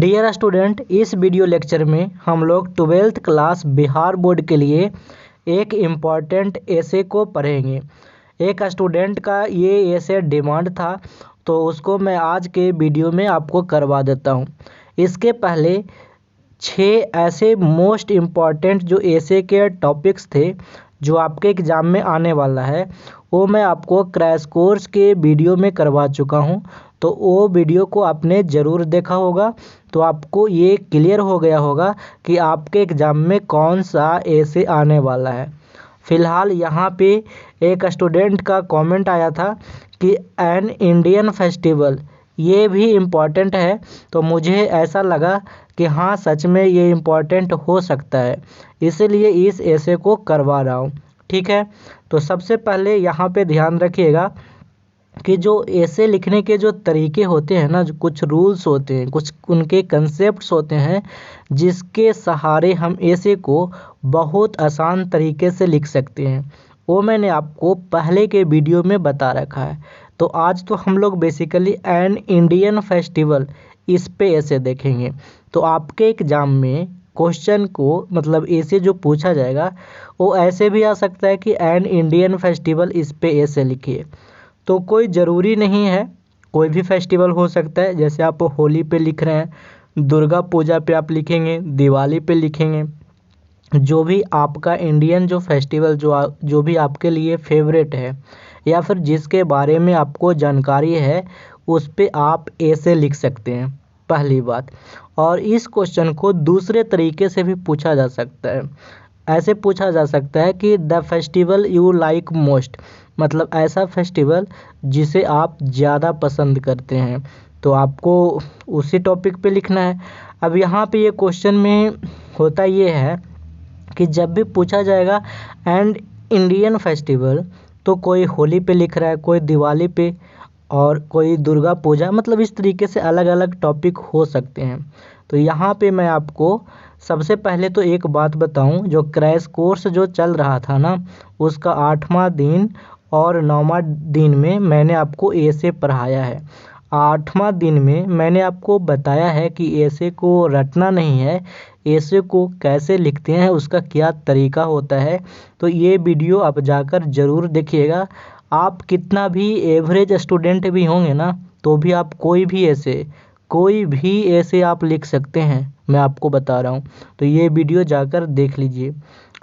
Dear student, इस video lecture में हम लोग 12th क्लास बिहार बोर्ड के लिए एक इम्पॉर्टेंट एसे को पढ़ेंगे। एक स्टूडेंट का ये एसे डिमांड था, तो उसको मैं आज के वीडियो में आपको करवा देता हूँ। इसके पहले 6 ऐसे मोस्ट इम्पॉर्टेंट जो एसे के टॉपिक्स थे जो आपके एग्ज़ाम में आने वाला है, वो मैं आपको क्रैश कोर्स के वीडियो में करवा चुका हूँ। तो वो वीडियो को आपने ज़रूर देखा होगा, तो आपको ये क्लियर हो गया होगा कि आपके एग्ज़ाम में कौन सा एसे आने वाला है। फ़िलहाल यहाँ पे एक स्टूडेंट का कमेंट आया था कि एन इंडियन फेस्टिवल, ये भी इम्पॉर्टेंट है। तो मुझे ऐसा लगा कि हाँ, सच में ये इम्पॉर्टेंट हो सकता है, इसीलिए इस एसे को करवा रहा हूँ। ठीक है, तो सबसे पहले यहाँ पे ध्यान रखिएगा कि जो एसे लिखने के जो तरीके होते हैं ना, जो कुछ रूल्स होते हैं, कुछ उनके कंसेप्ट्स होते हैं, जिसके सहारे हम एसे को बहुत आसान तरीके से लिख सकते हैं, वो मैंने आपको पहले के वीडियो में बता रखा है। तो आज तो हम लोग बेसिकली एन इंडियन फेस्टिवल, इस पे एसे देखेंगे। तो आपके एग्ज़ाम में क्वेश्चन को मतलब एसे जो पूछा जाएगा वो ऐसे भी आ सकता है कि एन इंडियन फेस्टिवल, इस पे एसे लिखिए। तो कोई ज़रूरी नहीं है, कोई भी फेस्टिवल हो सकता है। जैसे आप होली पे लिख रहे हैं, दुर्गा पूजा पे आप लिखेंगे, दिवाली पे लिखेंगे, जो भी आपका इंडियन जो फेस्टिवल जो भी आपके लिए फेवरेट है या फिर जिसके बारे में आपको जानकारी है, उस पे आप ऐसे लिख सकते हैं, पहली बात। और इस क्वेश्चन को दूसरे तरीके से भी पूछा जा सकता है। ऐसे पूछा जा सकता है कि the festival you like most, मतलब ऐसा फेस्टिवल जिसे आप ज़्यादा पसंद करते हैं। तो आपको उसी टॉपिक पे लिखना है। अब यहाँ पे ये क्वेश्चन में होता ये है कि जब भी पूछा जाएगा एंड इंडियन फेस्टिवल, तो कोई होली पे लिख रहा है, कोई दिवाली पे, और कोई दुर्गा पूजा, मतलब इस तरीके से अलग अलग टॉपिक हो सकते हैं। तो यहाँ पे मैं आपको सबसे पहले तो एक बात बताऊं, जो क्रैश कोर्स जो चल रहा था ना, उसका 8वां दिन और 9वां दिन में मैंने आपको एसे पढ़ाया है। 8वां दिन में मैंने आपको बताया है कि एसे को रटना नहीं है, एसे को कैसे लिखते हैं, उसका क्या तरीका होता है। तो ये वीडियो आप जाकर ज़रूर देखिएगा। आप कितना भी एवरेज स्टूडेंट भी होंगे ना, तो भी आप कोई भी ऐसे आप लिख सकते हैं, मैं आपको बता रहा हूँ। तो ये वीडियो जाकर देख लीजिए।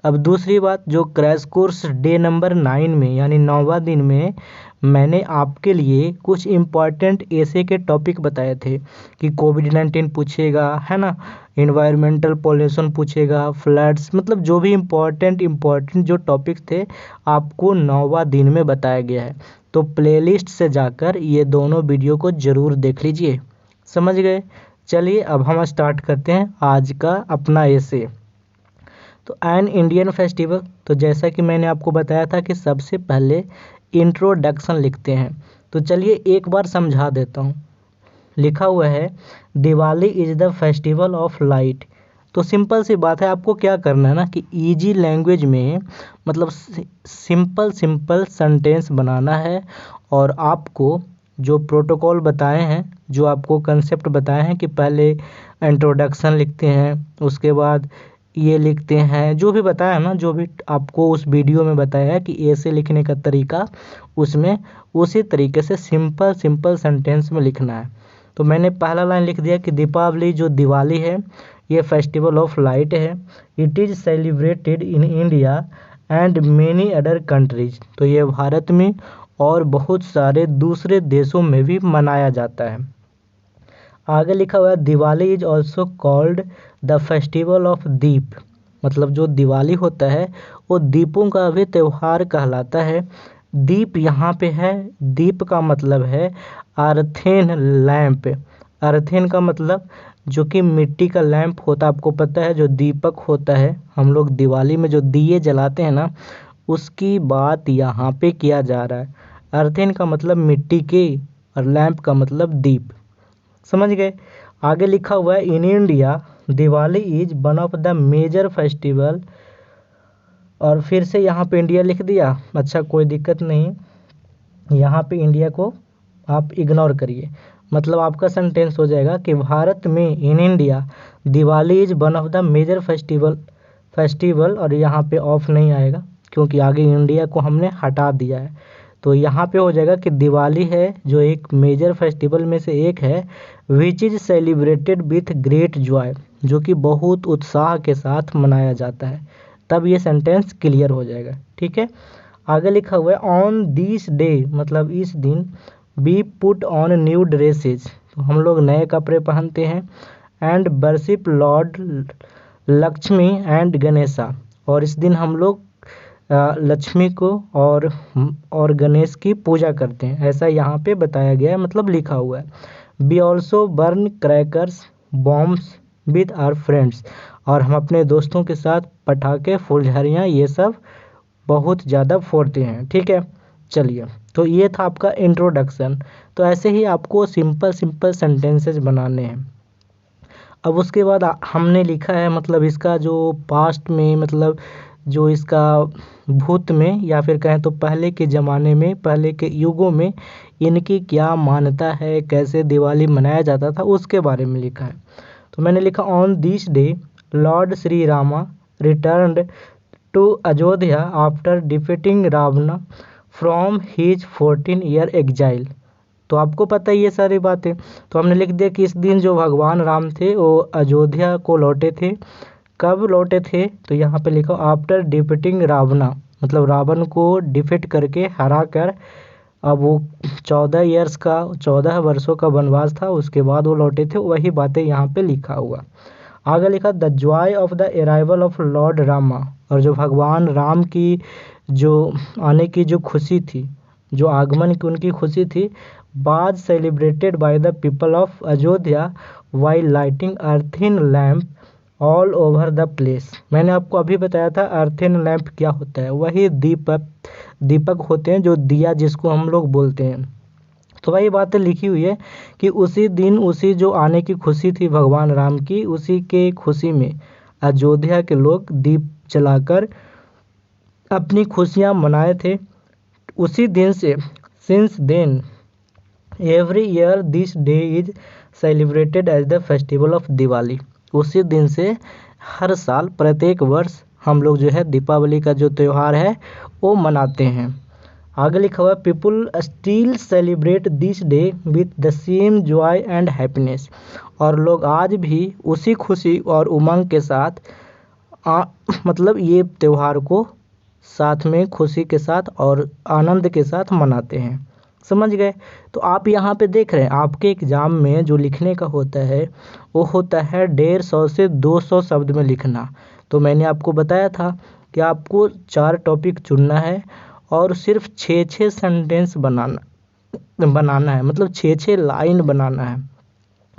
अब दूसरी बात, जो क्रैश कोर्स डे नंबर 9 में यानी 9वां दिन में मैंने आपके लिए कुछ इम्पॉर्टेंट ऐसे के टॉपिक बताए थे कि कोविड-19 पूछेगा, है ना, इन्वायरमेंटल पॉल्यूशन पूछेगा, फ्लड्स, मतलब जो भी इम्पॉर्टेंट जो टॉपिक थे, आपको 9वां दिन में बताया गया है। तो प्लेलिस्ट से जाकर ये दोनों वीडियो को ज़रूर देख लीजिए। समझ गए? चलिए अब हम स्टार्ट करते हैं आज का अपना एसे। तो एन इंडियन फेस्टिवल, तो जैसा कि मैंने आपको बताया था कि सबसे पहले इंट्रोडक्शन लिखते हैं। तो चलिए एक बार समझा देता हूँ। लिखा हुआ है, Diwali is the festival of light. तो सिंपल सी बात है, आपको क्या करना है ना कि इजी लैंग्वेज में मतलब सिंपल सेंटेंस बनाना है। और आपको जो प्रोटोकॉल बताए हैं, जो आपको कंसेप्ट बताए हैं कि पहले इंट्रोडक्शन लिखते हैं, उसके बाद ये लिखते हैं, जो भी बताया है ना, जो भी आपको उस वीडियो में बताया है कि ऐसे लिखने का तरीका, उसमें उसी तरीके से सिंपल सेंटेंस में लिखना है। तो मैंने पहला लाइन लिख दिया कि दीपावली, जो दिवाली है, ये फेस्टिवल ऑफ लाइट है। It is celebrated in India and many other countries. तो ये भारत में और बहुत सारे दूसरे देशों में भी मनाया जाता है। आगे लिखा हुआ है, Diwali is also called the festival of deep, मतलब जो दिवाली होता है वो दीपों का भी त्यौहार कहलाता है। दीप यहाँ पे है, दीप का मतलब है अर्थेन लैंप। अर्थेन का मतलब जो कि मिट्टी का लैंप होता है, आपको पता है, जो दीपक होता है, हम लोग दिवाली में जो दिए जलाते हैं ना, उसकी बात यहाँ पे किया जा रहा है। अर्थेन का मतलब मिट्टी के, और लैंप का मतलब दीप। समझ गए? आगे लिखा हुआ है, in India Diwali is one of the major festival. और फिर से यहाँ पे इंडिया लिख दिया। अच्छा, कोई दिक्कत नहीं, यहाँ पे इंडिया को आप इग्नोर करिए। मतलब आपका सेंटेंस हो जाएगा कि भारत में in India Diwali is one of the major festival और यहाँ पे ऑफ नहीं आएगा क्योंकि आगे इंडिया को हमने हटा दिया है। तो यहाँ पे हो जाएगा कि दिवाली है जो एक मेजर फेस्टिवल में से एक है, which is celebrated with great Joy, जो कि बहुत उत्साह के साथ मनाया जाता है। तब ये सेंटेंस क्लियर हो जाएगा। ठीक है, आगे लिखा हुआ है ऑन दिस डे, मतलब इस दिन, B put on new dresses, तो हम लोग नए कपड़े पहनते हैं, and worship Lord Lakshmi and Ganesha, और इस दिन हम लोग लक्ष्मी को और गणेश की पूजा करते हैं, ऐसा यहाँ पे बताया गया है, मतलब लिखा हुआ है। We also burn crackers bombs with our friends, और हम अपने दोस्तों के साथ पटाखे फुलझड़ियाँ ये सब बहुत ज़्यादा फोड़ते हैं। ठीक है, चलिए, तो ये था आपका इंट्रोडक्शन। तो ऐसे ही आपको सिंपल सेंटेंसेस बनाने हैं। अब उसके बाद हमने लिखा है मतलब इसका जो पास्ट में, मतलब जो इसका भूत में या फिर कहें तो पहले के ज़माने में, पहले के युगों में इनकी क्या मान्यता है, कैसे दिवाली मनाया जाता था, उसके बारे में लिखा है। तो मैंने लिखा on this day lord Shri Rama returned to Ayodhya after defeating Ravana from his 14 year exile. तो आपको पता ही ये सारी बातें, तो हमने लिख दिया कि इस दिन जो भगवान राम थे वो अयोध्या को लौटे थे। कब लौटे थे, तो यहाँ पे लिखा आफ्टर डिफीटिंग रावणा, मतलब रावण को डिफीट करके हरा कर, अब वो 14 वर्षों का वनवास था, उसके बाद वो लौटे थे, वही बातें यहाँ पे लिखा हुआ। आगे लिखा the Joy of the arrival of Lord Rama, और जो भगवान राम की जो आने की जो खुशी थी, जो आगमन की उनकी खुशी थी, was celebrated by the people of Ayodhya while lighting earthen lamp all over the place. मैंने आपको अभी बताया था अर्थिन लैम्प क्या होता है, वही दीपक होते हैं, जो दिया जिसको हम लोग बोलते हैं। तो वही बातें लिखी हुई है कि उसी दिन, उसी जो आने की खुशी थी भगवान राम की, उसी के खुशी में अयोध्या के लोग दीप जलाकर अपनी खुशियां मनाए थे। उसी दिन से since then every year this day is celebrated as the festival of Diwali. उसी दिन से हर साल, प्रत्येक वर्ष हम लोग जो है दीपावली का जो त्यौहार है वो मनाते हैं। आगे लिखा हुआ people still celebrate this day with the same Joy and happiness, और लोग आज भी उसी खुशी और उमंग के साथ मतलब ये त्यौहार को साथ में खुशी के साथ और आनंद के साथ मनाते हैं। समझ गए? तो आप यहाँ पे देख रहे हैं आपके एग्ज़ाम में जो लिखने का होता है वो होता है 150 से 200 शब्द में लिखना। तो मैंने आपको बताया था कि आपको 4 टॉपिक चुनना है और सिर्फ 6 सेंटेंस बनाना है, मतलब 6 लाइन बनाना है।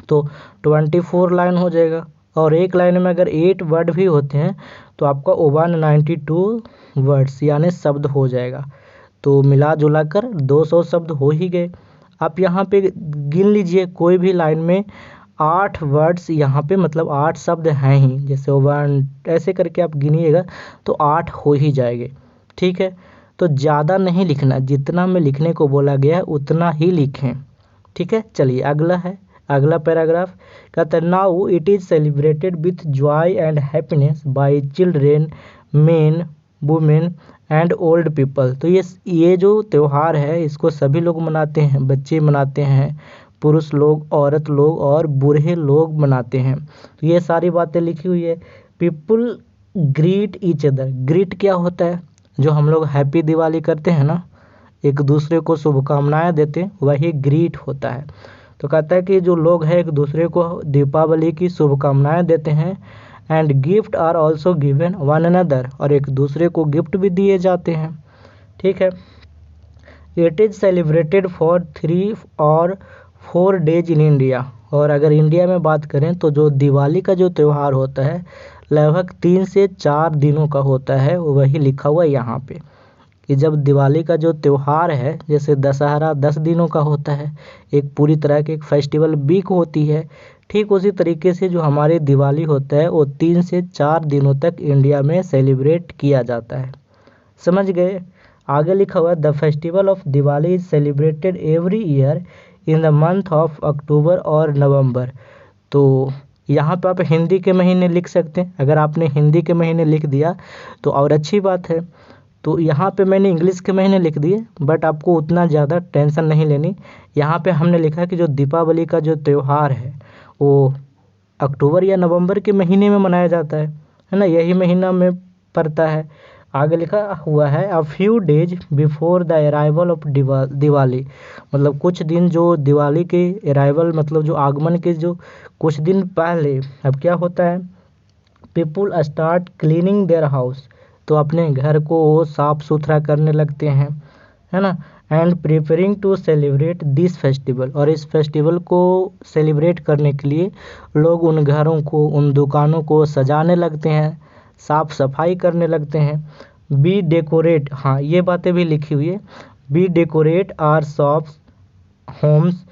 तो 24 लाइन हो जाएगा, और एक लाइन में अगर 8 वर्ड भी होते हैं तो आपका 192 वर्ड्स यानी शब्द हो जाएगा। तो मिला जुला कर 200 शब्द हो ही गए। आप यहाँ पे गिन लीजिए, कोई भी लाइन में 8 वर्ड्स यहाँ पे, मतलब 8 शब्द हैं ही, जैसे 1 ऐसे करके आप गिनिएगा तो 8 हो ही जाएंगे। ठीक है, तो ज़्यादा नहीं लिखना, जितना में लिखने को बोला गया है उतना ही लिखें। ठीक है, चलिए अगला पैराग्राफ कहता है now it is celebrated with Joy and happiness bye children, main, women and old people. तो ये जो त्यौहार है इसको सभी लोग मनाते हैं, बच्चे मनाते हैं, पुरुष लोग, औरत लोग और बूढ़े लोग मनाते हैं। तो ये सारी बातें लिखी हुई है। People greet each other, greet क्या होता है, जो हम लोग हैप्पी दिवाली करते हैं ना, एक दूसरे को शुभकामनाएं देते हैं, वही ग्रीट होता है। तो कहता है कि जो लोग हैं एक दूसरे को दीपावली की शुभकामनाएं देते हैं, and gift are also given one another, और एक दूसरे को गिफ्ट भी दिए जाते हैं। ठीक है, इट इज़ सेलिब्रेटेड फॉर 3 और 4 डेज इन इंडिया, और अगर इंडिया में बात करें तो जो दिवाली का जो त्यौहार होता है लगभग 3 से 4 दिनों का होता है, वही लिखा हुआ है यहाँ पे कि जब दिवाली का जो त्यौहार है, जैसे दशहरा 10 दिनों का होता है, एक पूरी तरह की एक फेस्टिवल वीक होती है, ठीक उसी तरीके से जो हमारी दिवाली होता है वो 3 से 4 दिनों तक इंडिया में सेलिब्रेट किया जाता है। समझ गए? आगे लिखा हुआ the festival of Diwali is celebrated every year in the month of October और नवंबर। तो यहाँ पे आप हिंदी के महीने लिख सकते हैं। अगर आपने हिंदी के महीने लिख दिया तो और अच्छी बात है। तो यहाँ पे मैंने इंग्लिश के महीने लिख दिए, बट आपको उतना ज़्यादा टेंशन नहीं लेनी। यहाँ पे हमने लिखा कि जो दीपावली का जो त्यौहार है वो अक्टूबर या नवंबर के महीने में मनाया जाता है ना, यही महीना में पड़ता है। आगे लिखा हुआ है a few days before the arrival of Diwali, मतलब कुछ दिन जो दिवाली के अराइवल मतलब जो आगमन के जो कुछ दिन पहले अब क्या होता है, people start cleaning their house, तो अपने घर को साफ सुथरा करने लगते हैं, है ना। And preparing to celebrate this festival, और इस फेस्टिवल को सेलिब्रेट करने के लिए लोग उन घरों को उन दुकानों को सजाने लगते हैं, साफ सफाई करने लगते हैं। बी डेकोरेट, हाँ ये बातें भी लिखी हुई है, be decorate are shops, homes,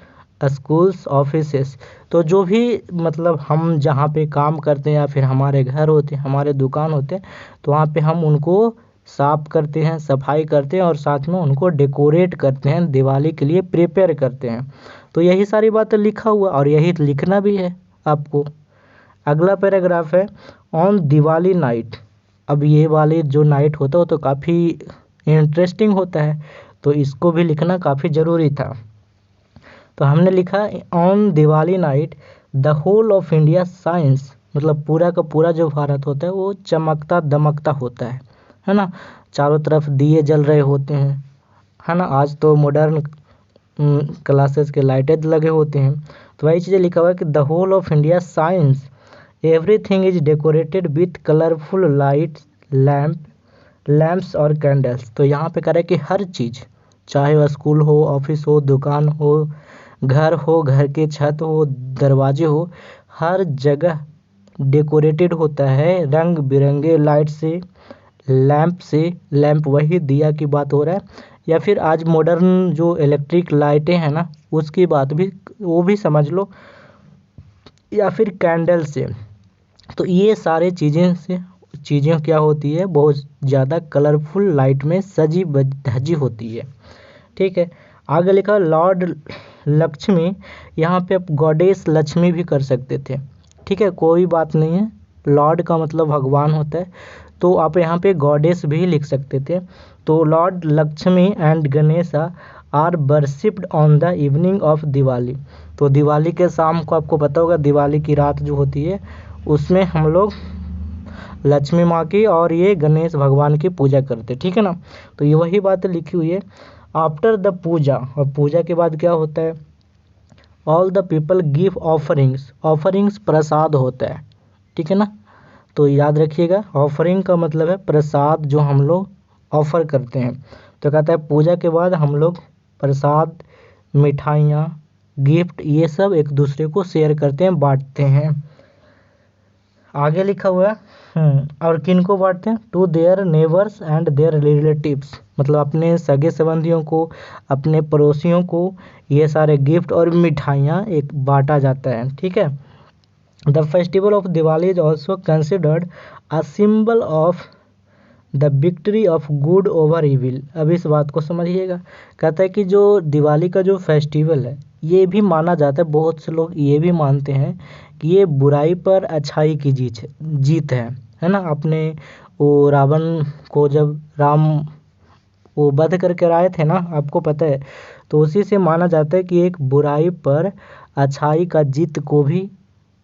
schools, offices, तो जो भी मतलब हम जहाँ पे काम करते हैं या फिर हमारे घर होते हैं, हमारे दुकान होते हैं, तो वहाँ पे हम उनको साफ करते हैं, सफाई करते हैं और साथ में उनको डेकोरेट करते हैं, दिवाली के लिए प्रिपेयर करते हैं। तो यही सारी बातें लिखा हुआ और यही लिखना भी है आपको। अगला पैराग्राफ है ऑन दिवाली नाइट। अब ये वाली जो नाइट होता है वो तो काफ़ी इंटरेस्टिंग होता है, तो इसको भी लिखना काफ़ी ज़रूरी था। तो हमने लिखा on Diwali night the whole of India shines, मतलब पूरा का पूरा जो भारत होता है वो चमकता दमकता होता है ना। चारों तरफ दिए जल रहे होते हैं, है ना। आज तो मॉडर्न क्लासेस के लाइटें लगे होते हैं। तो वही चीज़ें लिखा हुआ है कि the whole of India shines everything is decorated with colourful lights, lamps और कैंडल्स। तो यहाँ पे कह रहा है कि हर चीज़, चाहे वह स्कूल हो, ऑफिस हो, दुकान हो, घर हो, घर के छत हो, दरवाजे हो, हर जगह डेकोरेटेड होता है रंग बिरंगे लाइट से, लैंप वही दिया की बात हो रहा है, या फिर आज मॉडर्न जो इलेक्ट्रिक लाइटें हैं ना उसकी बात भी वो भी समझ लो, या फिर कैंडल से। तो ये सारे चीज़ें क्या होती है, बहुत ज़्यादा कलरफुल लाइट में सजी धजी होती है। ठीक है, आगे लिखा लॉर्ड लक्ष्मी, यहाँ पे आप गॉडेस लक्ष्मी भी कर सकते थे। ठीक है, कोई बात नहीं है, लॉर्ड का मतलब भगवान होता है, तो आप यहाँ पे गॉडेस भी लिख सकते थे। तो lord Lakshmi and Ganesha are worshipped on the evening of Diwali. तो दिवाली के शाम को आपको पता होगा, दिवाली की रात जो होती है उसमें हम लोग लक्ष्मी माँ की और ये गणेश भगवान की पूजा करते, ठीक है ना। तो ये वही बात लिखी हुई है। आफ्टर द पूजा, और पूजा के बाद क्या होता है, all the people give offerings prasad होता है, ठीक है ना। तो याद रखिएगा, ऑफरिंग का मतलब है प्रसाद जो हम लोग ऑफर करते हैं। तो कहता है पूजा के बाद हम लोग प्रसाद, मिठाइयाँ, गिफ्ट ये सब एक दूसरे को शेयर करते हैं, बांटते हैं। आगे लिखा हुआ है और किन को बांटते हैं, to their neighbours and their relatives, मतलब अपने सगे संबंधियों को, अपने पड़ोसियों को ये सारे गिफ्ट और मिठाइयाँ एक बांटा जाता है, ठीक है। The festival of Diwali is also considered a symbol of the victory of good over evil. अब इस बात को समझिएगा, कहता है कि जो दिवाली का जो फेस्टिवल है ये भी माना जाता है, बहुत से लोग ये भी मानते हैं कि ये बुराई पर अच्छाई की जीत है ना। अपने वो रावण को जब राम वो वध करके आए थे ना, आपको पता है, तो उसी से माना जाता है कि एक बुराई पर अच्छाई का जीत को भी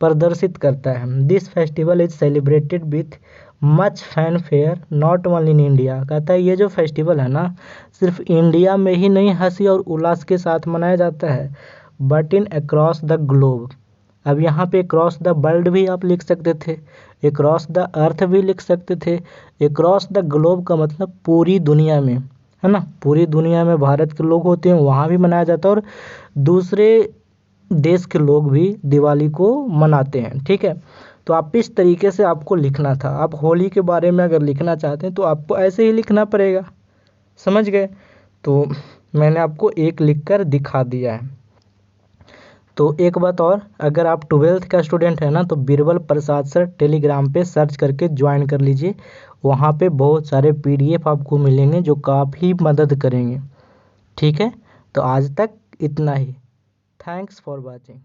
प्रदर्शित करता है। This festival is celebrated with much fanfare not only in India. कहता है ये जो फेस्टिवल है ना सिर्फ इंडिया में ही नहीं हंसी और उल्लास के साथ मनाया जाता है, but in across the globe. अब यहाँ पे अक्रॉस द वर्ल्ड भी आप लिख सकते थे, अक्रॉस द अर्थ भी लिख सकते थे। अक्रॉस द ग्लोब का मतलब पूरी दुनिया में, है ना, पूरी दुनिया में भारत के लोग होते हैं वहाँ भी मनाया जाता है और दूसरे देश के लोग भी दिवाली को मनाते हैं, ठीक है। तो आप इस तरीके से आपको लिखना था। आप होली के बारे में अगर लिखना चाहते हैं तो आपको ऐसे ही लिखना पड़ेगा, समझ गए। तो मैंने आपको एक लिख कर दिखा दिया है। तो एक बात और, अगर आप 12th का स्टूडेंट है ना तो बीरबल प्रसाद सर टेलीग्राम पे सर्च करके ज्वाइन कर लीजिए, वहाँ पे बहुत सारे PDF आपको मिलेंगे जो काफ़ी मदद करेंगे, ठीक है। तो आज तक इतना ही। Thanks for watching.